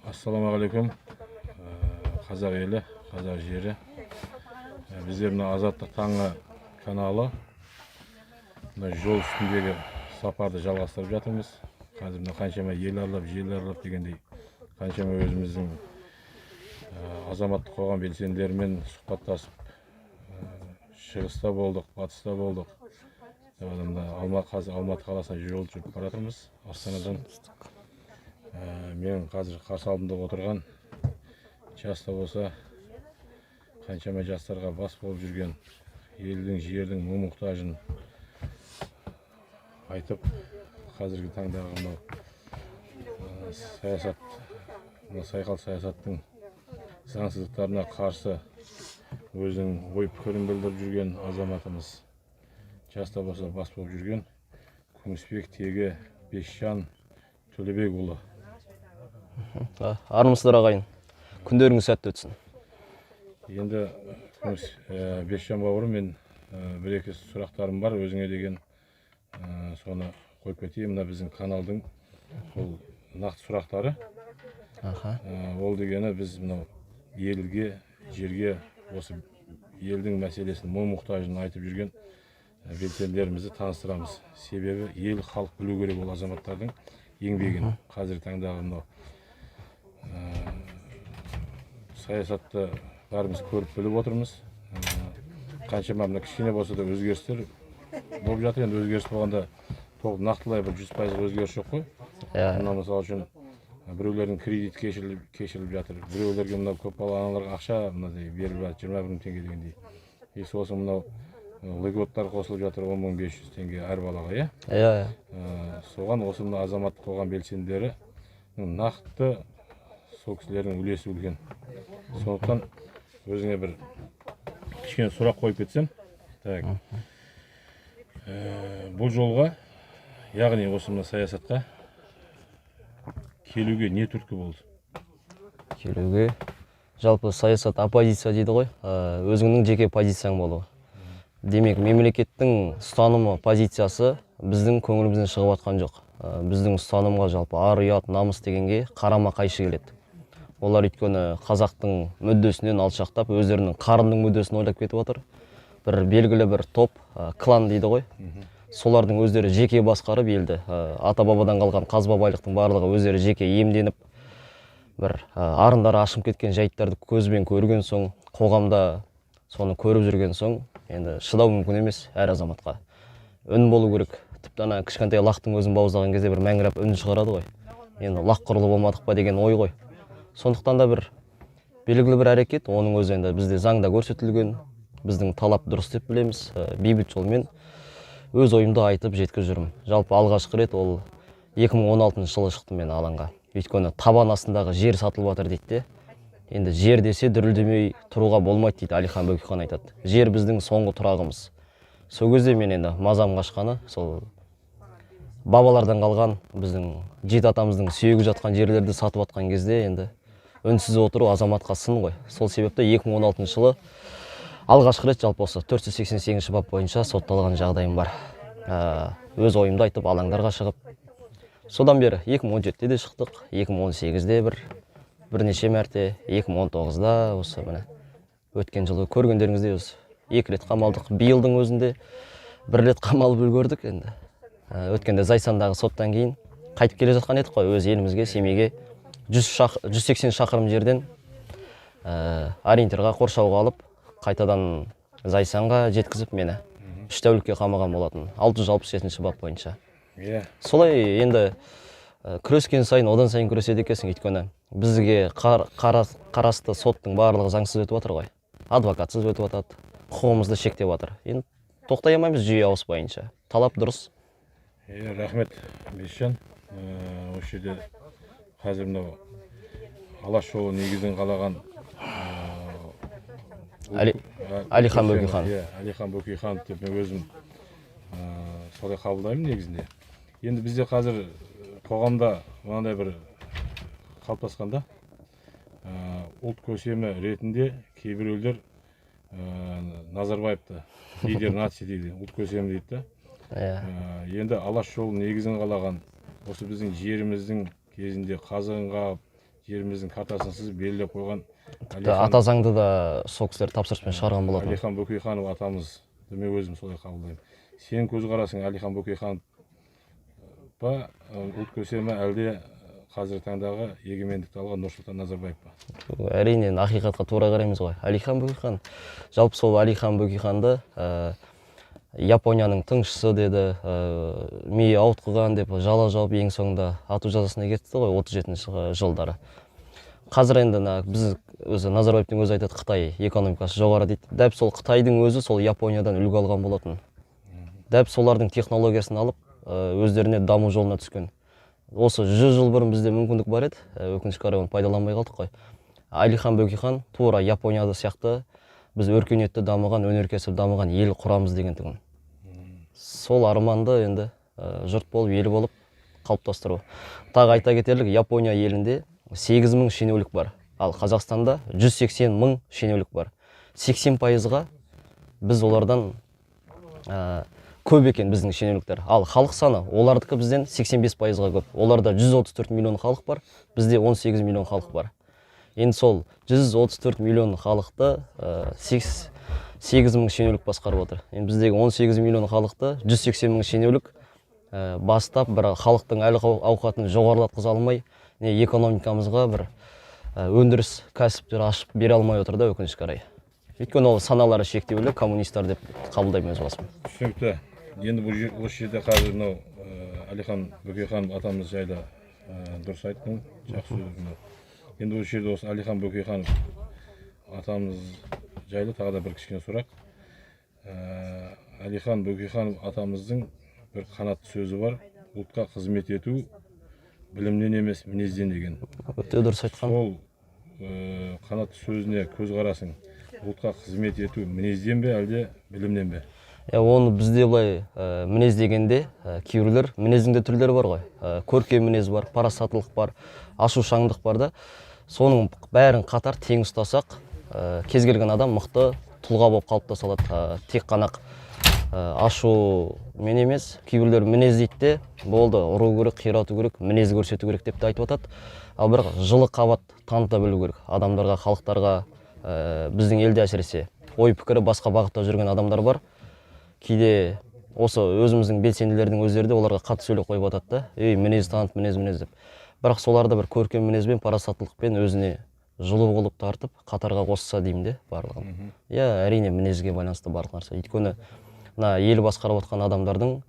Ассалаумағалейкум. Қазақ елі, қазақ жері. Біздердің Азаттық таңы каналы жол үстіндегі сапарды жалғастырып жатырмыз. Қазір қаншама ел аралап, жел аралап дегендей, қаншама өзіміздің азаматтық қоғам белсенділерімен сұхбаттасып, шығыста болдық, батыста болдық. Алматы қаласына жол жүріп баратырмыз, Астанадан. Мен қазір қарсы алдымда отырған жаста болса қаншама жастарға бас болып жүрген елдің, жердің мұң-мұқтажын айтып, қазіргі таңдағы сайқал саясаттың заңсыздықтарына қарсы өзінің ой пікірін білдіріп жүрген азаматымыз, жаста болса бас болып жүрген Күмісбек Теге Бесжан Төлебекұлы. Армысыздар ағайын, күндеріңіз сәтті өтсін. Енді Бесжан бауырым, мен бір-екі сұрақтарым бар өзіңе деген, соны қойып кетейін. Мына біздің каналдың бұл нақты сұрақтары. Ол дегені біз мынау елге, жерге, осы елдің мәселесін, мұң-мұқтажын айтып жүрген белсенділерімізді таныстырамыз. Себебі ел, халық білу керек ол азаматтардың еңбегін. Қазіргі таңдағы мынау саясатты бәріміз көріп біліп отырмыз. Қаншама мына кішкене болса да өзгерістер болып жатыр. Енді өзгеріс болғанда толық нақтылай бір 100% өзгеріс жоқ қой. Мына мысалы үшін біреулердің кредит кешіріліп жатыр. Біреулерге мынау көпбалалы аналарға ақша беріліп жатыр, 20 мың теңге дегендей. Сосын мынау льготтар қосылып жатыр, 10.500 теңге әр балаға, иә? Соған осы мына азаматтық қоғам белсенділері нақты сол кісілердің үлесі үлкен. Сондықтан өзіңе бір кішкене сұрақ қойып кетсем. Бұл жолға, яғни осы мына саясатқа келуге не түрткі болды? Келуге, жалпы саясат оппозиция дейді ғой, өзіңнің жеке позицияң болуы. Демек, мемлекеттің ұстанымы, позициясы біздің көңілімізден шығып атқан жоқ. Біздің ұстанымға жалпы ар, ұят, намыс дегенге қарама қайшы келеді. Олар өйткені қазақтың мүддесінен алшақтап, өздерінің қарынның мүддесін ойлап кетіп отыр. Бір белгілі бір топ, клан дейді ғой. Солардың өздері жеке басқарып елді, ата-бабадан қалған қазба байлықтың барлығы өздері жеке иемденіп, бір арындары ашып кеткен жайттарды көзбен көрген соң, қоғамда соны көріп жүрген соң, енді шыдау мүмкін емес әр азаматқа. Үн болу керек. Тіпті ана кішкентай лақтың өзін бауыздаған кезде бір мәңгіріп үн шығарады ғой. Енді лақ құрлы болмадық па деген ой ғой. Сондықтан да бір белгілі бір әрекет, оның өзі енді бізде заңда көрсетілген, біздің талап дұрыс деп білеміз, бейбіт жолмен өз ойымды айтып жеткізіп жүрмін. Жалпы алғашқы рет ол 2016 жылы шықты мен алаңға. Өйткені табан астындағы жер сатылып жатыр дейді. Енді жер десе дүрілдемей тұруға болмайды дейді, Әлихан Бөкейхан айтады. Жер біздің соңғы тұрағымыз. Сол кезде мен енді мазам қашқаны, сол бабалардан қалған біздің жеті атамыздың сүйегі жатқан жерлерді сатып атқан кезде енді үнсіз отыру азаматқа сын ғой. Сол себепті 2016 жылы алғашқы рет жалпы осы 488 бап бойынша сотталған жағдайым бар. Өз ойымды айтып алаңдарға шығып, содан бері 2017-те де шықтық, 2018-де бірнеше мәрте, 2019-да осы міне өткен жылы көргендеріңізде осы 2 рет қамалдық. Биылдың өзінде 1 рет қамалып үлгердік енді. Өткенде Зайсандағы соттан кейін қайтып келе жатқан едік қой, өз елімізге, Семейге 180 шақырым жерден ориентирға, қоршауға алып, қайтадан Зайсанға жеткізіп мені 3 тәулікке қамаған болатын, 667 бап бойынша. Солай енді күрескен сайын, одан сайын күреседі екенсің, өйткені бізге қарасты соттың барлығы заңсыз өтіп жатыр ғой. Адвокатсыз өтіп жатады, құқығымызды шектеп жатыр. Енді тоқтай алмаймыз жүйе ауыспайынша. Талап дұрыс. Рахмет, Бесжан. Осы жерде қазір мынау алаш жолы негізін қалаған Әлихан Бөкейхан. Әлихан Бөкейхан деп мен өзім солай қабылдаймын негізінде. Енді бізде қазір қоғамда мынандай бір қалыптасқанда ұлт көсемі ретінде кейбіреулер Назарбаевты лидер нация дейді, ұлт көсемі дейді. Енді алаш жолы негізін қалаған осы біздің жеріміздің кезінде қазығын қағып жеріміздің картасын сызып белгілеп қойған ата заңды да сол кісілер тапсырыспен шығарған болатын. Әлихан Бөкейханов атамыз, мен өзім солай қабылдаймын. Сенің көзқарасың Әлихан Бөкейханов па, ұлт көсемі ме, әлде қазіргі таңдағы егемендікті алған Нұрсұлтан Назарбаев па? Әрине ақиқатқа тура қараймыз ғой. Әлихан Бөкейхан, жалпы сол Әлихан Бөкейханды Японияның тыңшысы деді, миы ауытқыған деп жала жауып ең соңында ату жазасына кетті ғой 37 жылдары. Қазір енді біз өзі Назарбаевтың өзі айтады, Қытай экономикасы жоғары дейді. Дәп сол Қытайдың өзі сол Япониядан үлгі алған болатын. Дәп солардың технологиясын алып өздеріне даму жолына түскен. Осы 100 жыл бұрын бізде мүмкіндік бар еді, өкінішке қарай оны пайдаланбай қалдық қой. Әлихан Бөкейхан тура Японияда сияқты біз өркениетті дамыған, өнеркәсіп дамыған ел құрамыз деген түгін. Сол арманды енді жұрт болып, ел болып қалыптастыру. Тағы айта кетерлік, Япония елінде 8.000 шенеулік бар, ал Қазақстанда 180.000 шенеулік бар. 80%-ға біз олардан көп екен біздің шенеуліктер. Ал халық саны олардікі бізден 85%-ға көп. Оларда 134 миллион халық бар, бізде 18 миллион халық бар. Енді сол 134 миллион халықты 8.000 шенеулік басқарып отыр. Енді біздегі 18 миллион халықты 180.000 шенеулік бастап, бір халықтың әл ауқатын жоғарылатқыза алмай, экономикамызға бір өндіріс кәсіптер ашып бере алмай отыр да, өкінішке қарай. Өйткені ол саналары шектеулі коммунистер деп қабылдаймын өз басым. Түсінікті. Енді осы жерде қазір мынау Әлихан Бөкейханов атамыз жайлы дұрыс айттың, жақсы. Енді осы жерде осы Әлихан Бөкейханов атамыз жайлы тағы да бір кішкене сұрақ. Әлихан Бөкейханов атамыздың бір қанатты сөзі бар: ұлтқа қызмет ету білімнен емес, мінезден деген. Өте дұрыс айтқан. Сол қанатты сөзіне көзқарасың, ұлтқа қызмет ету мінезден бе, әлде білімнен бе? Оны бізде былай мінез дегенде кейбіреулер мінездің де түрлері бар ғой. Көркем мінез бар, парасаттылық бар, ашушаңдық бар да. Соның бәрін қатар тең ұстасақ, кез келген адам мықты тұлға болып қалыптаса алады. Тек қана ашу мен емес, кейбіреулер мінез дейді де, болды, ұру керек, қирату керек, мінез көрсету керек деп те айтып жатады. Ал бірақ жылы қабат таныта білу керек адамдарға, халықтарға. Біздің елде әсіресе ой пікірі басқа бағытта жүрген адамдар бар. Кейде осы өзіміздің белсенділердің өздері де оларға қатты сөйлеп қойып жатады да, мінез танып, мінез деп. Бірақ соларды бір көркем мінезбен, парасаттылықпен өзіне жылы болып тартып, қатарға қосса деймін де барлығын. Әрине мінезге байланысты барлық нәрсе. Өйткені ел басқарып отқан адамдардың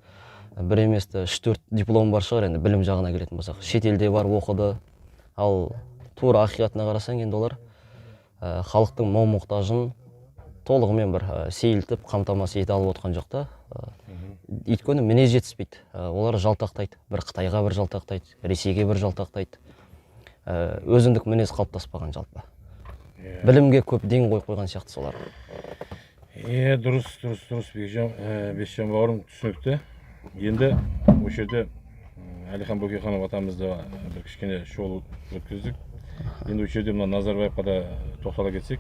бір емес 3-4 диплом бар шығар, енді білім жағына келетін болсақ. Шетелде бар, оқыды. Ал тура ақиқатына қарасаң, енді олар халықтың мұқтажын толығымен бір сейілтіп, қамтамасыз ете алып отқан жоқ та. Өйткені мінез жетіспейді. Олар жалтақтайды. Бір Қытайға бір жалтақтайды, Ресейге бір жалтақтайды. Өзіндік мінез қалыптаспаған жалпы. Білімге көп ден қойып қойған сияқты солар. Дұрыс, Бесжан бауырым, түсінікті. Енді осы жерде Әлихан Бөкейханов атамызды бір кішкене шоу өткіздік. Енді осы жерде Назарбаевқа да тоқтала кетсек.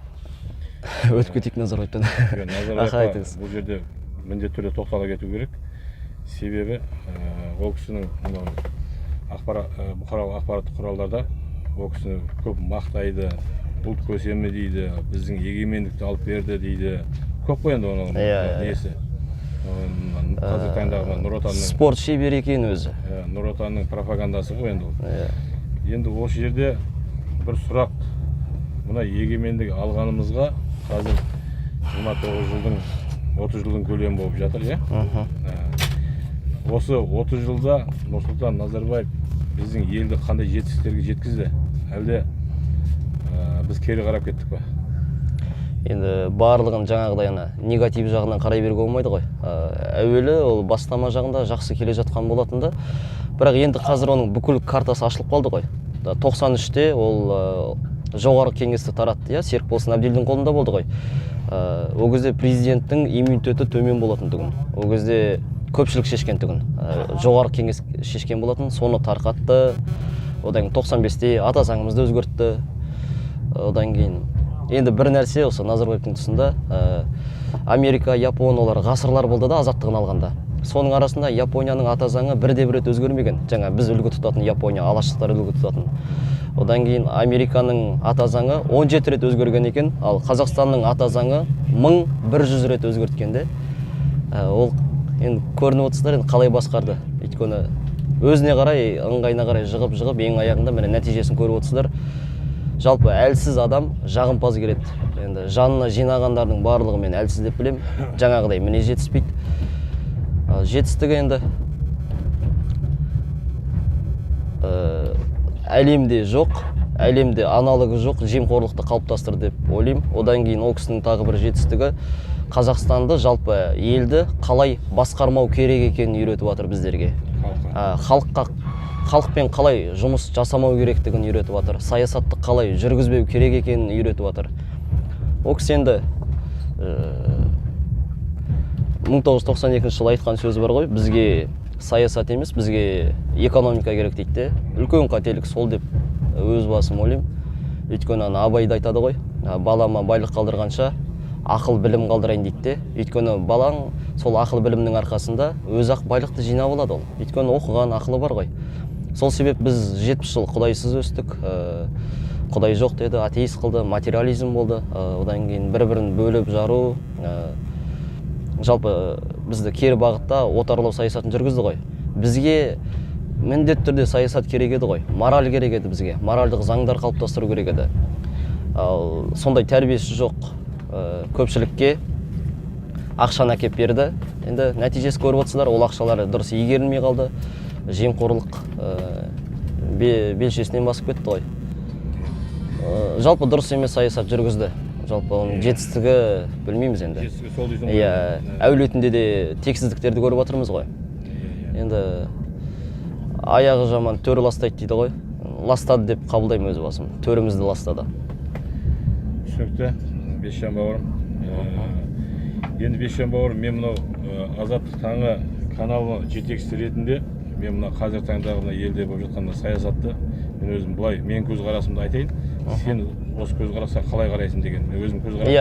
Өтіп кетейік Назарбаевтан. Назарбаевқа бұл жерде міндетті түрде тоқтала кету керек. Себебі ол кісінің бұқаралық ақпараттық құралдарда ол кісіні көп мақтайды, ұлт көсемі дейді, біздің егемендікті алып берді дейді. Көп қой енді оның несі. Қазір таңдағы Нұр Отанның спорт шебері екен өзі. Нұр Отанның пропагандасы ғой енді ол. Енді осы жерде бір сұрақ. Мына егемендік алғанымызға қазір 29 жылдың 30 жылдың көлемі болып жатыр, Осы 30 жылда Нұрсұлтан Назарбаев біздің елді қандай жетістіктерге жеткізді? Әлде біз кері қарап кеттік па? Енді барлығын жаңағыдай негатив жағынан қарай беруге болмайды ғой. Әуелі ол бастама жағында жақсы келе жатқан болатын да. Бірақ енді қазір оның бүкіл картасы ашылып қалды ғой. 93-те ол жоғары кеңесті таратты, Серікболсын Әбділдің қолында болды ғой. Ол кезде президенттің иммунитеті төмен болатын түгін. Ол кезде көпшілік шешкен түгін. Жоғары кеңес шешкен болатын, соны тарқатты. Одан 95-те ата заңымызды өзгертті. Одан кейін енді бір нәрсе осы Назарбаевтың тұсында Америка, Япон олар ғасырлар болды да азаттығын алғанда. соның арасында Японияның ата заңы бірде-бір рет өзгермеген. Жаңа біз үлгі тұтатын Япония, алаштықтар үлгі тұтатын. Одан кейін Американың ата заңы 17 рет өзгерген екен, ал Қазақстанның ата заңы 1100 рет өзгерткен де. Ол енді көрініп отырсыздар, енді қалай басқарды. Өйткені өзіне қарай, ыңғайына қарай жығып, ең аяғында міне нәтижесін көріп отырсыздар. Жалпы әлсіз адам жағымпаз келеді. Енді жанына жинағандардың барлығы мен әлсіз деп білем. Жаңағыдай міне жетіспейді. Жетістігі енді әлемде жоқ, әлемде аналогы жоқ жемқорлықты қалыптастыр деп ойлаймын. Одан кейін ол кісінің тағы бір жетістігі Қазақстанды, жалпы елді қалай басқармау керек екенін үйретіп жатыр біздерге. Халықпен қалай жұмыс жасамау керектігін үйретіп жатыр. Саясатты қалай жүргізбеу керек екенін үйретіп жатыр. Ол кісі енді 1992 жылы айтқан сөзі бар ғой, бізге саясат емес, бізге экономика керек дейді. Үлкен қателік сол деп өз басым ойлаймын. Өйткені Абайды айтады ғой, балама байлық қалдырғанша ақыл білім қалдырайын дейді. Өйткені балаң сол ақыл білімнің арқасында өз-ақ байлықты жинап алады ол. Өйткені оқыған ақылы бар ғой. Сол себеп біз 70 жыл құдайсыз өстік. Құдай жоқ деді, атеист қылды, материализм болды. Одан кейін бір-бірін бөліп жару. Жалпы бізді кері бағытта отарлау саясатын жүргізді ғой. Бізге міндетті түрде саясат керек еді ғой. Мораль керек еді бізге. Моральдық заңдар қалыптастыру керек еді. Сондай тәрбиесі жоқ көпшілікке ақшаны әкеп берді. Енді нәтижесі көріп отырсыздар, ол ақшалары дұрыс игерілмей қалды. Жемқорлық белшесінен басып кетті ғой. Жалпы дұрыс емес саясат жүргізді. Жалпы оның жетістігі білмейміз енді. Жетістігі сол дейсің ғой. Әулетінде де тексіздіктерді көріп отырмыз ғой. Енді аяғы жаман төр ластайды дейді ғой. Ластады деп қабылдаймын өз басым. Төрімізді ластады. Түсінікті, Бесжан бауырым. Енді Бесжан бауырым, мен мынау Азаттық таңы каналының жетекшісі ретінде мен мына қазір таңдағы елде болып жатқан саясатты мен өзім былай, мен көзқарасымды айтайын. Сен осы көзқарасқа қалай қарайсың деген. Мен өзім көзқарасым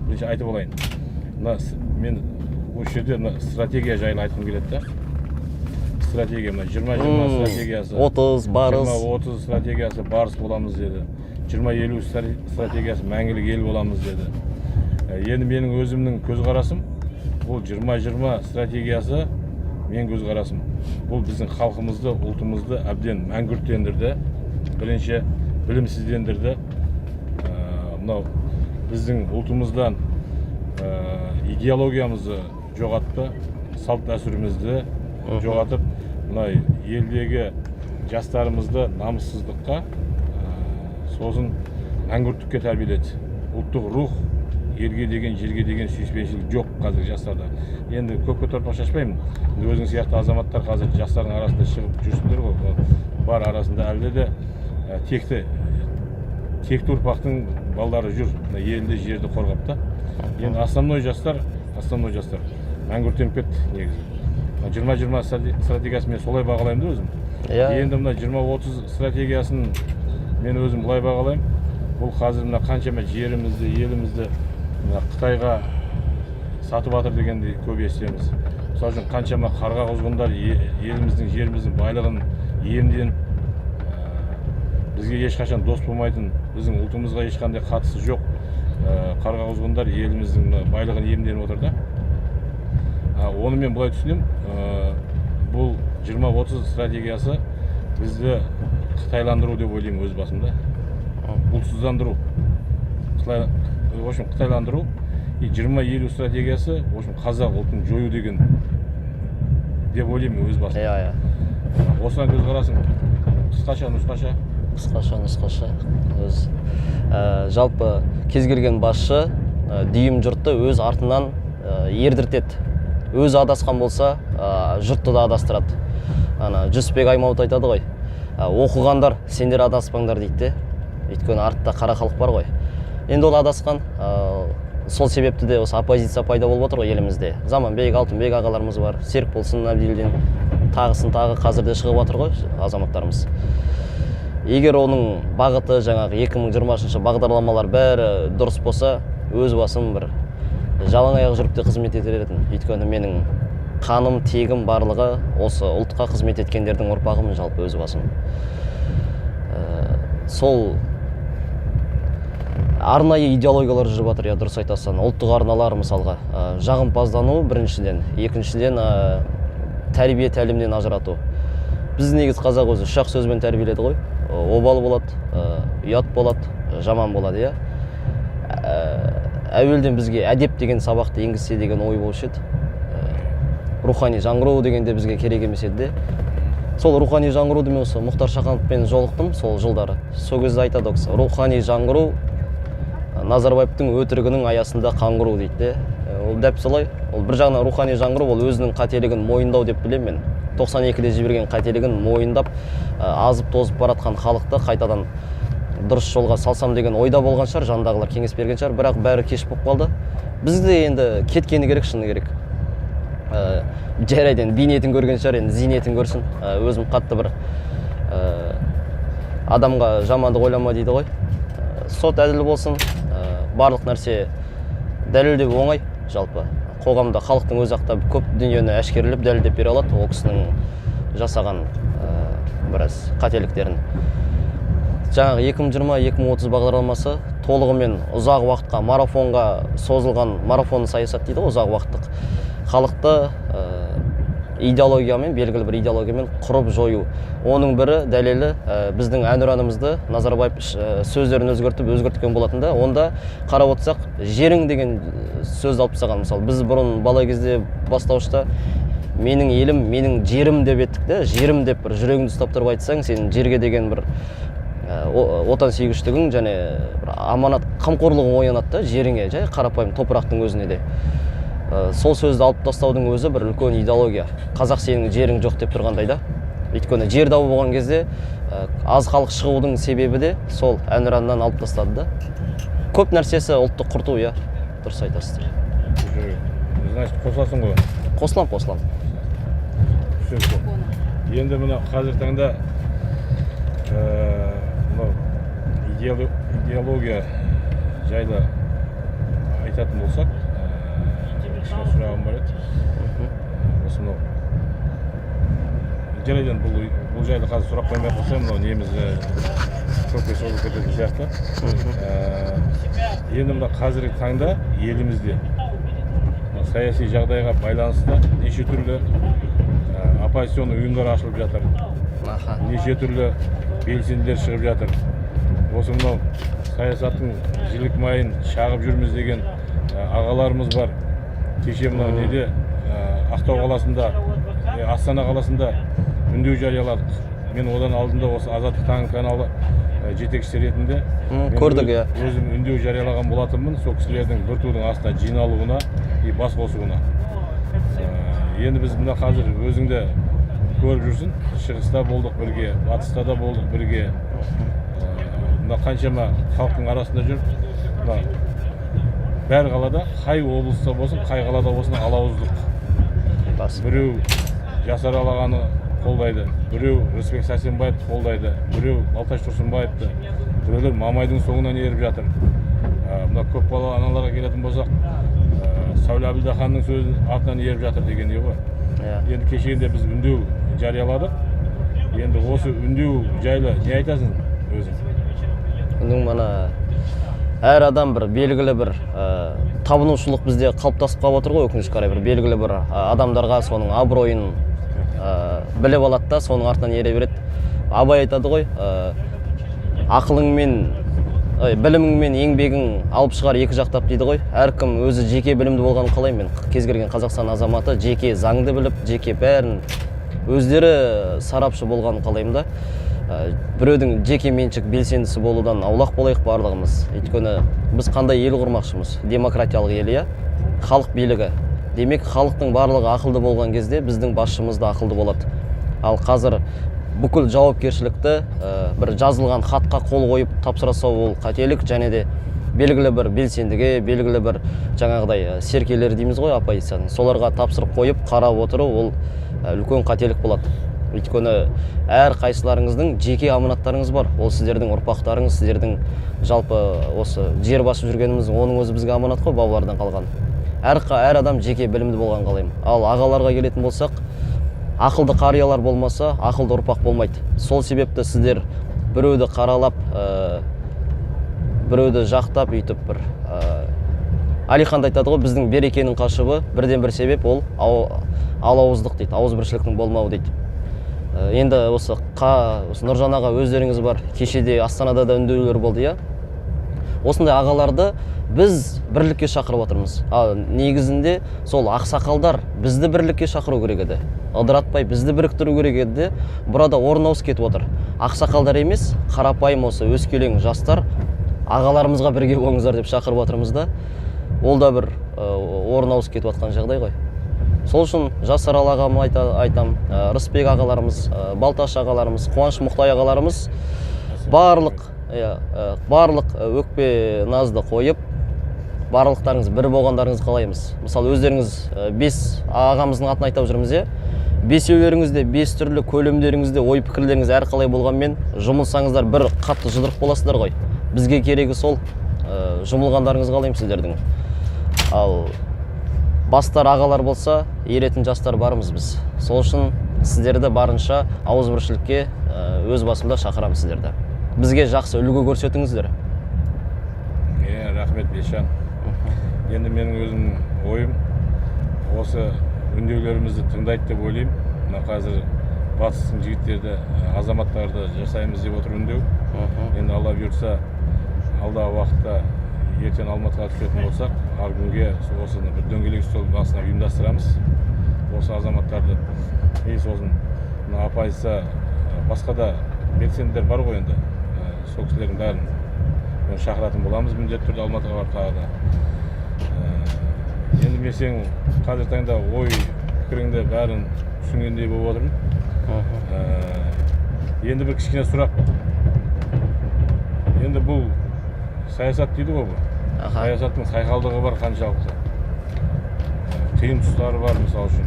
бірінші айтып олайын. Мен осы жерде стратегия жайлы айтқым келеді да. Стратегия, 20-20 стратегиясы. 30 барыс. 20-30 стратегиясы барыс боламыз деді. 20-50 стратегиясы мәңгілік ел боламыз деді. Енді менің өзімнің көзқарасым, бұл 20-20 стратегиясы мен көзқарасым. Бұл біздің халқымызды, ұлтымызды әбден мәңгүрттендірді. Бірінші білімсіздендірді. Мынау біздің ұлтымыздан идеологиямызды жоғатты, салт дәстүрімізді жоғатып, мына елдегі жастарымызды намыссыздыққа, сосын мәңгүрттікке тәрбиеледі. Ұлттық рух, елге деген, жерге деген сүйіспеншілік жоқ қазір жастарда. Енді көпке торпақ шашпаймын. Өзің сияқты азаматтар қазір жастардың арасында шығып жүрсіңдер ғой. Бар арасында әлде де текті ұрпақтың балдары жүр, елді жерді қорғап та. Енді основной жастар мәңгүрттеніп кетті негізі. 20-20 стратегиясын мен солай бағалаймын да өзім. Енді мына 20-30 стратегиясын мен өзім былай бағалаймын. Бұл қазір мына қаншама жерімізді, елімізді Қытайға сатып жатыр дегенде көп естиміз. Мысалы үшін қаншама қарға құзғындар еліміздің, жеріміздің байлығын иемденіп, бізге ешқашан дос болмайтын, біздің ұлтымызға ешқандай қатысы жоқ қарға құзғындар еліміздің байлығын иемденіп отыр да. Оны мен былай түсінемін, бұл 20-30 стратегиясы бізді қытайландыру деп ойлаймын өз басымда. Ұлтсыздандыру, қытайландыру, 20-50 стратегиясы қазақ ұлтын жою деген деп ойлаймын өз басымда. Осыған көзқарасың қысқаша, нұсқаша. Жалпы кез келген басшы дүйім жұртты өз артынан ердіртеді. Өзі адасқан болса, жұртты да адастырады. Жүсіпбек Аймауыт айтады ғой, оқығандар сендер адаспаңдар дейді. Өйткені артта қара халық бар ғой. Енді ол адасқан, сол себепті де осы оппозиция пайда болып отыр ғой елімізде. Заманбек, Алтынбек ағаларымыз бар, Серікболсын Әбділден, тағысын тағы қазірде шығып отыр ғой азаматтарымыз. Егер оның бағыты жаңағы 2020 бағдарламалар бәрі дұрыс болса, өз басым бір жалаң аяқ жүріп те қызмет етер едім. Өйткені менің қаным тегім барлығы осы ұлтқа қызмет еткендердің ұрпағымын жалпы өз басым. Сол арнайы идеологиялар жүріп жатыр, дұрыс айтасың. Ұлттық арналар мысалға жағымпаздану біріншіден, екіншіден тәрбие тәлімнен ажырату. Біз негіз қазақ өзі үш-ақ сөзбен тәрбиеледі ғой. Обал болады, ұят болады, жаман болады, иә. Әуелден бізге әдеп деген сабақты енгізсе деген ой болушы еді. Рухани жаңғыру дегенде бізге керек емес еді. Сол рухани жаңғыруды мен осы Мұхтар Шахановпен жолықтым сол жылдары. Сол кезде айтады ол кісі, рухани жаңғыру Назарбаевтың өтірігінің аясында қаңғыру дейді. Ол дәп солай. Ол бір жағынан рухани жаңғыру, ол өзінің қателігін мойындау деп білемін мен. 92-де жіберген қателігін мойындап, азып тозып баратқан халықты қайтадан дұрыс жолға салсам деген ойда болған шығар, жанындағылар кеңес берген шығар, бірақ бәрі кеш болып қалды. Бізде енді кеткені керек, шыны керек. Жарайден бейнетін көрген шығар, енді зейнетін көрсін. Өзім қатты бір адамға жамандық ойлама дейді ғой. Сот әділ болсын, барлық нәрсе дәлелдеу оңай жалпы. Қоғамда халықтың өз ақтап көп дүниені әшкерелеп дәлелдеп бере алады ол кісінің жасаған біраз қателіктерін. Жаңағы 2020-2030 бағдарламасы толығымен ұзақ уақытқа марафонға созылған марафон саясат дейді, ұзақ уақыттық халықты идеологиямен, белгілі бір идеологиямен құрып жою. Оның бірі дәлелі біздің әнұранымызды Назарбаев сөздерін өзгерткен болатында, онда қарап отырсақ, жерің деген сөзді алып тастаған. Мысалы, біз бұрын бала кезде бастауышта менің елім, менің жерім деп еттік те, жерім деп бір жүрегіңді ұстап тұрып айтсаң, сенің жерге деген бір отан сүйгіштігің және аманат қамқорлығың оянады да, жеріңе, жай қарапайым топырақтың өзіне де. Сол сөзді алып тастаудың өзі бір үлкен идеология. Қазақ сенің жерің жоқ деп тұрғандай да. Өйткені жер дауы болған кезде аз халық шығудың себебі де сол әнұраннан алып тастады да. Көп нәрсесі ұлтты құрту, иә. Дұрыс айтасыздар. Значит, қосыласың ғой? Қосылам. Енді мына қазір таңда идеология жайлы айтатын болсақ, сұрағым бар еді. Осы мынау жарайдан бұл жайлы қазір сұрақ қоймай қалсам, мынау неміз көпке созылып кететін сияқты. Енді мына қазіргі таңда елімізде саяси жағдайға байланысты неше түрлі оппозиционный ұйымдар ашылып жатыр. Неше түрлі белсенділер шығып жатыр. Осы мынау саясаттың жілік майын шағып жүрміз деген ағаларымыз бар. Кеше мынау неде Ақтау қаласында, Астана қаласында үндеу жарияладық. Мен одан алдында осы Азаттық таң каналы жетекшісі ретінде көрдік, иә. Өзім үндеу жариялаған болатынмын, сол кісілердің бір тудың астына жиналуына и бас қосуына. Енді біз мына қазір өзіңді көріп жүрсін, шығыста болдық бірге, батыста да болдық бірге. Мына қаншама халықтың арасында жүріп, бәр қалада, қай облыста болсын, қай қалада болсын алауыздық. Біреу Жасаралағаны қолдайды, біреу Рысбек Сәрсенбаевты қолдайды, біреу Балташ Тұрсынбаевты, біреулер Мамайдың соңынан еріп жатыр. Мына көп балалы аналарға келетін болсақ, Сәуле Әбілдаханның сөзін артынан еріп жатыр деген не ғой. Енді кешегінде біз үндеу жарияладық. Енді осы үндеу жайлы не айтасың өзің? Үндеу мана әр адам бір белгілі бір табынушылық бізде қалыптасып қалып отыр ғой, өкінішке қарай. Бір белгілі бір адамдарға соның абыройын біліп алады да, соның артынан ере береді. Абай айтады ғой, ақылыңмен, біліміңмен еңбегің алып шығар екі жақтап дейді ғой. Әркім өзі жеке білімді болғанын қалаймын мен. Кез келген Қазақстан азаматы жеке заңды біліп, жеке бәрін өздері сарапшы болғанын қалаймын да. Біреудің жеке меншік белсендісі болудан аулақ болайық барлығымыз. Өйткені біз қандай ел құрмақшымыз? Демократиялық ел, иә? Халық билігі. Демек, халықтың барлығы ақылды болған кезде біздің басшымыз да ақылды болады. Ал қазір бүкіл жауапкершілікті бір жазылған хатқа қол қойып тапсырса ол қателік, және де белгілі бір белсендіге, белгілі бір жаңағыдай серкелер дейміз ғой, оппозицияның. Соларға тапсырып қойып қарап отыру ол үлкен қателік болады. Өйткені әр қайсыларыңыздың жеке аманаттарыңыз бар. Ол сіздердің ұрпақтарыңыз, сіздердің жалпы осы жер басып жүргеніміз, оның өзі бізге аманат қой, бабалардан қалған. әр адам жеке білімді болған қалаймын. Ал ағаларға келетін болсақ, ақылды қариялар болмаса, ақылды ұрпақ болмайды. Сол себепті сіздер біреуді қаралап, біреуді жақтап үйтіп бір Алихан айтады ғой, біздің берекенің қашыбы бірден бір себеп ол алауыздық дейді, ауызбіршіліктің болмауы дейді. Енді осы Нұржан аға өздеріңіз бар, кешеде Астанада да үндеулер болды, иә. Осындай ағаларды біз бірлікке шақырып отырмыз. Негізінде сол ақсақалдар бізді бірлікке шақыру керек еді. Ыдыратпай бізді біріктіру керек еді. Burada орын ауыс кетіп отыр. Ақсақалдар емес, қарапайым осы өскелең жастар ағаларымызға бірге болыңыздар деп шақырып отырмыз да. Ол да бір орын ауыс кетіп жатқан жағдай ғой. Сол үшін Жасарал ағама айтам, Рысбек ағаларымыз, Балташ ағаларымыз, Қуаныш Мұқтай ағаларымыз барлық өкпе назды қойып, барлықтарыңыз бір болғандарыңыз қалаймыз. Мысалы өздеріңіз 5 ағамыздың атын айтып жүрміз, е. Бесеулеріңізде, 5 түрлі көлемдеріңізде ой пікірлеріңіз әрқалай болғанмен жұмылсаңыздар бір қатты жұдырық боласыздар ғой. Бізге керегі сол жұмылғандарыңыз қалаймын сіздердің. Ал бастар ағалар болса, еретін жастар барымыз біз. Сол үшін сіздерді барынша ауызбіршілікке өз басымда шақырамын сіздерді. Бізге жақсы үлгі көрсетіңіздер. Рахмет Бешан. Енді менің өзім ойым осы үндеулерімізді тыңдайды деп ойлаймын. Мына қазір батыстың жігіттерді, азаматтарды жасаймыз деп отыр үндеу. Енді Алла бұйыртса, алдағы уақытта ертең Алматыға түсетін болсақ, ар күнге осыны бір дөңгелек үстел басына ұйымдастырамыз. Осы азаматтарды сосын оппозиция басқа да белсенділер бар ғой енді. Сол кісілердің бәрін шақыратын боламыз міндетті түрде Алматыға барып тағы да. Енді мен сенің қазір таңда ой пікіріңді бәрін түсінгендей болып отырмын. Енді бір кішкене сұрақ. Енді бұл саясат дейді ғой бұл. Саясаттың сайқалдығы бар қаншалықты. Қиын тұстары бар мысал үшін.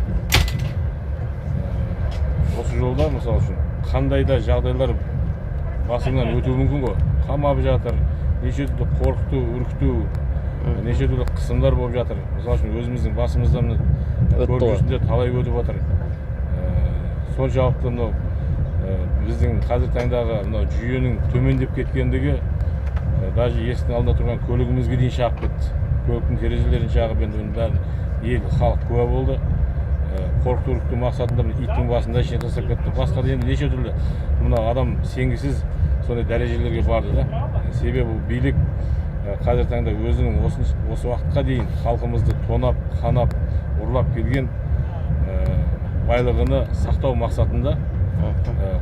Осы жолда мысал үшін қандай да жағдайлар басыңнан өтуі мүмкін ғой. Қамап жатыр, неше түрлі қорқыту, үркіту, неше түрлі қысымдар болып жатыр. Мысал үшін өзіміздің басымыздан көріп жүрсінде талай өтіп жатыр. Соншалықты біздің қазір таңдағы жүйенің төмендеп кеткендігі даже есіктің алдында тұрған көлігімізге дейін шағып кетті. Көліктің терезелерін шағып енді бәрін ел халық куә болды. Қорқыту үркіту мақсатында иттің басында ішіне тастап кетті. Басқа да енді неше түрлі мына адам сенгісіз сондай дәрежелерге барды да. Себебі билік қазір таңда өзінің осы уақытқа дейін халқымызды тонап, қанап, ұрлап келген байлығыны сақтау мақсатында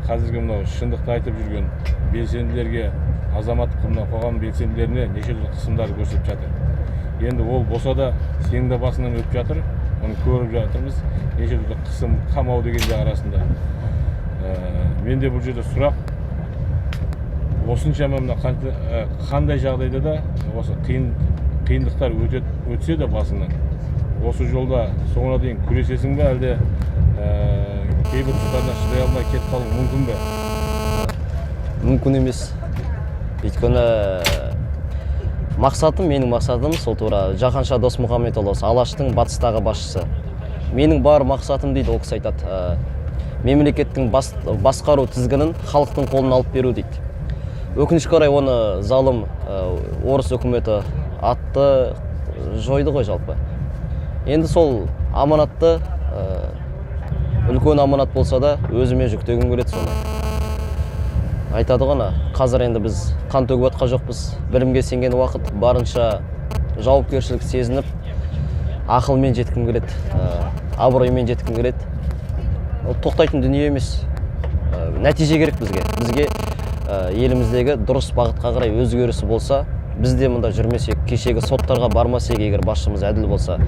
қазіргі мынау шындықты айтып жүрген белсенділерге, азаматтық қоғам белсенділеріне неше түрлі қысымдарды көрсетіп жатыр. Енді ол болса да сенің де басыңнан өтіп жатыр, оны көріп жатырмыз. Неше түрлі қысым, қамау деген де арасында. Менде бұл жерде сұрақ, осыншама қандай жағдайда да осы қиындықтар өтсе де басыңнан, осы жолда соңына дейін күресесің бе, әлде кейбір тұстарына шыдай алмай кетіп қалу мүмкін бе? Мүмкін емес. Өйткені менің мақсатым сол тура Жаһанша Досмұхамедұлы, Алаштың батыстағы басшысы. Менің бар мақсатым дейді, ол кісі айтады. Мемлекеттің басқару тізгінін халықтың қолына алып беру дейді. Өкінішке орай оны залым орыс үкіметі атты жойды ғой жалпы. Енді сол аманатты үлкен аманат болса да өзіме жүктегім келеді соны. Айтады ғана, қазір енді біз қан төгіп жатқан жоқпыз. Білімге сенген уақыт барынша жауапкершілік сезініп, ақылмен жеткім келеді, абыроймен жеткім келеді. Ол тоқтайтын дүние емес. Нәтиже керек бізге. Бізге еліміздегі дұрыс бағытқа қарай өзгерісі болса, бізде мұнда жүрмесек, кешегі соттарға бармасек, егер басшымыз әділ болса,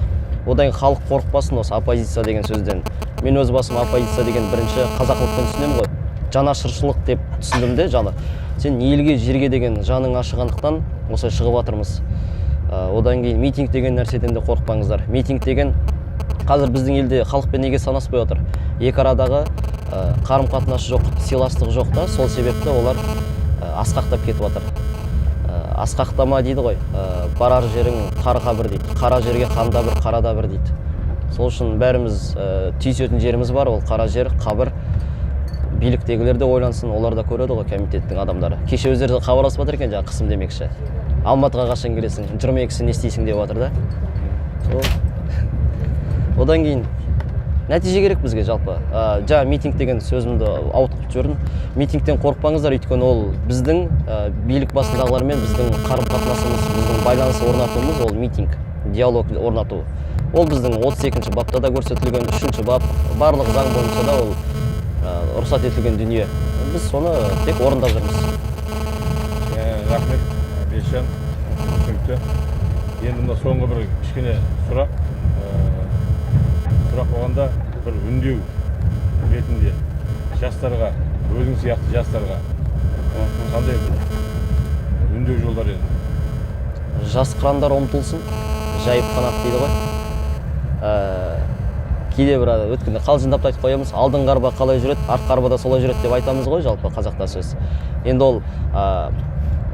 одан халық қорықпасын осы оппозиция деген сөзден. Мен өз басым оппозиция деген бірінші қазақылықпен түсінемін ғой. Жанашыршылық деп түсіндім де жаны. Сен елге, жерге деген жаның ашығандықтан осылай шығып жатырмыз. Одан кейін митинг деген нәрседен де қорықпаңыздар. Митинг деген қазір біздің елде халықпен неге санаспай отыр? Екі арадағы қарым-қатынас жоқ, сыйластық жоқ та, сол себепті олар асқақтап кетіп жатыр. асқақтама дейді ғой, барар жерің қарға бір дейді, қара жерге қанда бір, қарада бір дейді. Сол үшін бәріміз түйісетін жеріміз бар, ол қара жер, қабір. Биліктегілер де ойлансын, олар да көреді ғой, комитеттің адамдары. Кеше өздері хабарласып жатыр екен, жаңа қысым демекші. Алматыға қашан келесің, 22-сі не істейсің деп жатыр да. Одан кейін нәтиже керек бізге жалпы. Жаңа митинг деген сөзімді ауытқып жібердім. Митингтен қорықпаңыздар, өйткені ол біздің билік басындағылармен біздің қарым-қатынасымыз, біздің байланыс орнатуымыз, ол митинг, диалог орнату. Ол біздің 32-ші бапта да көрсетілген, 3-ші бап, барлық заң бойынша да ол рұқсат етілген дүние. Біз соны тек орындап жүрміз. Рахмет, Бесжан, түсінікті. Енді мына соңғы бір кішкене сұрақ болғанда бір үндеу ретінде жастарға, өзің сияқты жастарға қандай бір үндеу жолдар еді? Жас қырандар ұмтылсын, жайып қанат дейді ғой. Кейде бір өткенде қалжыңдап айтып қоямыз, алдыңғы арба қалай жүреді, артқы арба да солай жүреді деп айтамыз ғой, жалпы қазақта сөз. Енді ол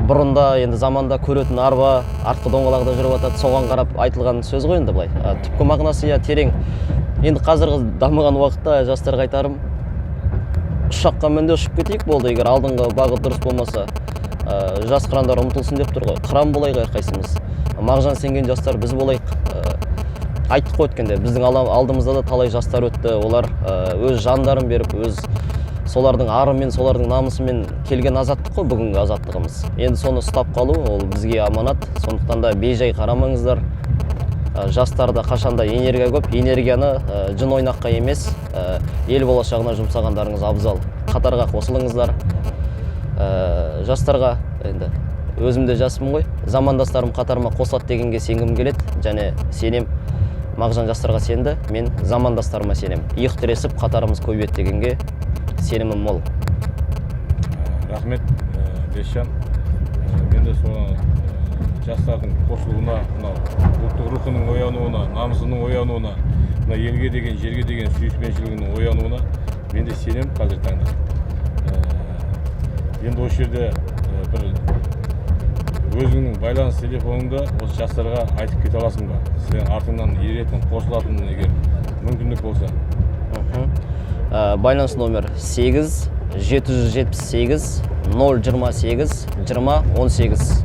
бұрында, енді заманда көретін арба артқы доңғалақта жүріп жатады, соған қарап айтылған сөз ғой енді былай. Түпкі мағынасы терең. Енді қазіргі дамыған уақытта жастарға айтарым, ұшаққа мінді ұшып кетейік болды, егер алдыңғы бағыт дұрыс болмаса. Жас қырандар ұмтылсын деп тұр ғой, қыран болайық әрқайсымыз. Мағжан сенген жастар біз болайық. Айттық қой өткенде, біздің алдымызда да талай жастар өтті, олар өз жандарын беріп, өз солардың арымен, солардың намысымен келген азаттық қой бүгінгі азаттығымыз. Енді соны ұстап қалу, ол бізге аманат, сондықтан да бейжай қарамаңыздар. Жастарда қашанда энергия көп, энергияны жын ойнаққа емес, ел болашағына жұмсағандарыңыз абзал. Қатарға қосылыңыздар. Жастарға, енді өзімде жаспын ғой, замандастарым қатарыма қосылады дегенге сенгім келеді, және сенем. Мағжан жастарға сенді, мен замандастарыма сенем. Иық тіресіп, қатарымыз көбейеді дегенге сенімім мол. Рахмет, Бесжан. Мен де соны жастардың қосылуына, ұлттық рухының оянуына, намысының оянуына, елге деген, жерге деген сүйіспеншілігінің оянуына мен де сенем қазір таңда. Енді осы жерде бір өзіңнің байланыс телефоныңды осы жастарға айтып кете аласың ба? Сен артыңнан еретін, қосылатын егер мүмкіндік болса. Байланыс номер 8 778 028 2018.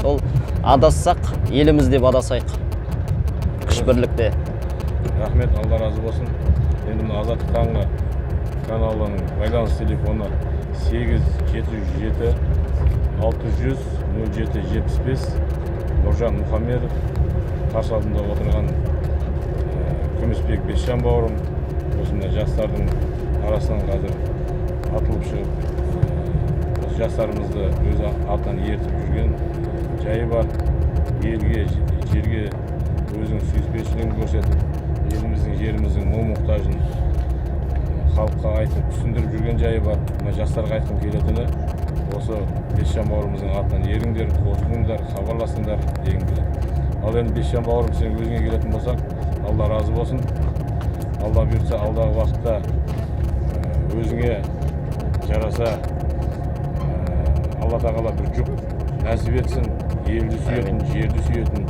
Сол адассақ, еліміз деп адасайық. Күш бірлікте. Рахмет, Алла разы болсын. Енді мына Азаттық таңғы каналының байланыс телефоны 8 707 600 0775. Нұржан Мұхамедов, қарсы алдында отырған Күмісбек Бесжан бауырым, осындай жастардың арасынан қазір атылып шығып, осы жастарымызды өз артынан ертіп жүрген жайы бар. Елге, жерге өзінің сүйіспеншілігін көрсетіп, еліміздің, жеріміздің мұң-мұқтажын халыққа айтып, түсіндіріп жүрген жайы бар. Мына жастарға айтқым келетіні, осы Бесжан бауырымыздың артынан еріңдер, қосылыңдар, хабарласыңдар дегім келеді. Ал енді Бесжан бауырым, сен өзіңе келетін болсақ, Алла разы болсын. Алла бұйыртса, алдағы уақытта өзіңе жараса, Алла тағала бір жұп нәсіп етсін, елді сүйетін, жерді сүйетін.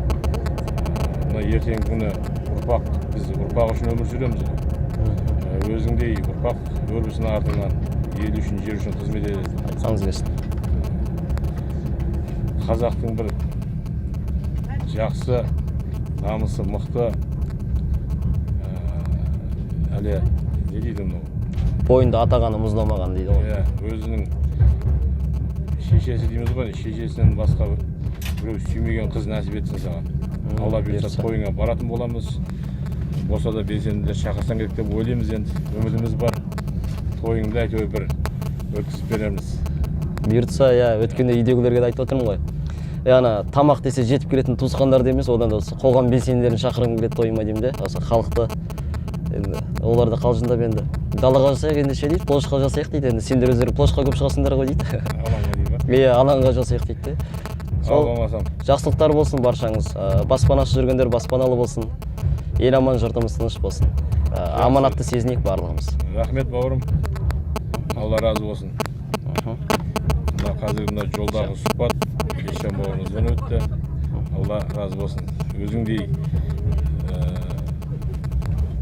Мына ертеңгі күні ұрпақ, біз ұрпақ үшін өмір сүреміз. Өзіңдей ұрпақ өрбісін артынан ел үшін, жер үшін қызмет етеді. Айтсаңыз келсін. Қазақтың бір жақсы, намысы мықты, әлі не дейді мынау? Бойында атағаны мұздамаған дейді ғой. Өзінің шешесі дейміз ғой, шешесінен басқа біреу сүймеген қыз нәсіп етсін саған. Алла бұйыртса тойыңа баратын боламыз. Болса да белсенділер шақырсаң керек деп ойлаймыз енді. Үмітіміз бар. Тойыңды әйтеуір бір өткізіп береміз. Бұйыртса, өткенде үйдегілерге айтып отырмын ғой. Ана тамақ десе жетіп келетін туысқандар емес, одан да осы қоғам белсенділерін шақырғым келеді тойыма деймін де. Осы халықты енді олар да қалжыңдап енді далаға жасайық ендеше дейді, плошқа жасайық дейді. Енді сендер өздері плошқа көп шығасыңдар ғой дейді. Алаңға дейді ма? Алаңға жасайық дейді. Сол болмасам. Жақсылықтар болсын баршаңыз. Баспанасы жүргендер баспаналы болсын. Ел аман, жұртымыз тыныш болсын. Аманатты сезінейік барлығымыз. Рахмет бауырым. Алла разы болсын. Қазір жолдағы сұхбат Ешен бауырымызбен өтті. Алла разы болсын. Өзіңдей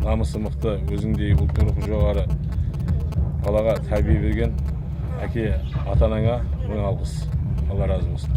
намысы мықты, өзіңдей ұлттық рухы жоғары балаға тәрбие берген әке ата-анаңа мың алғыс. Алла разы болсын.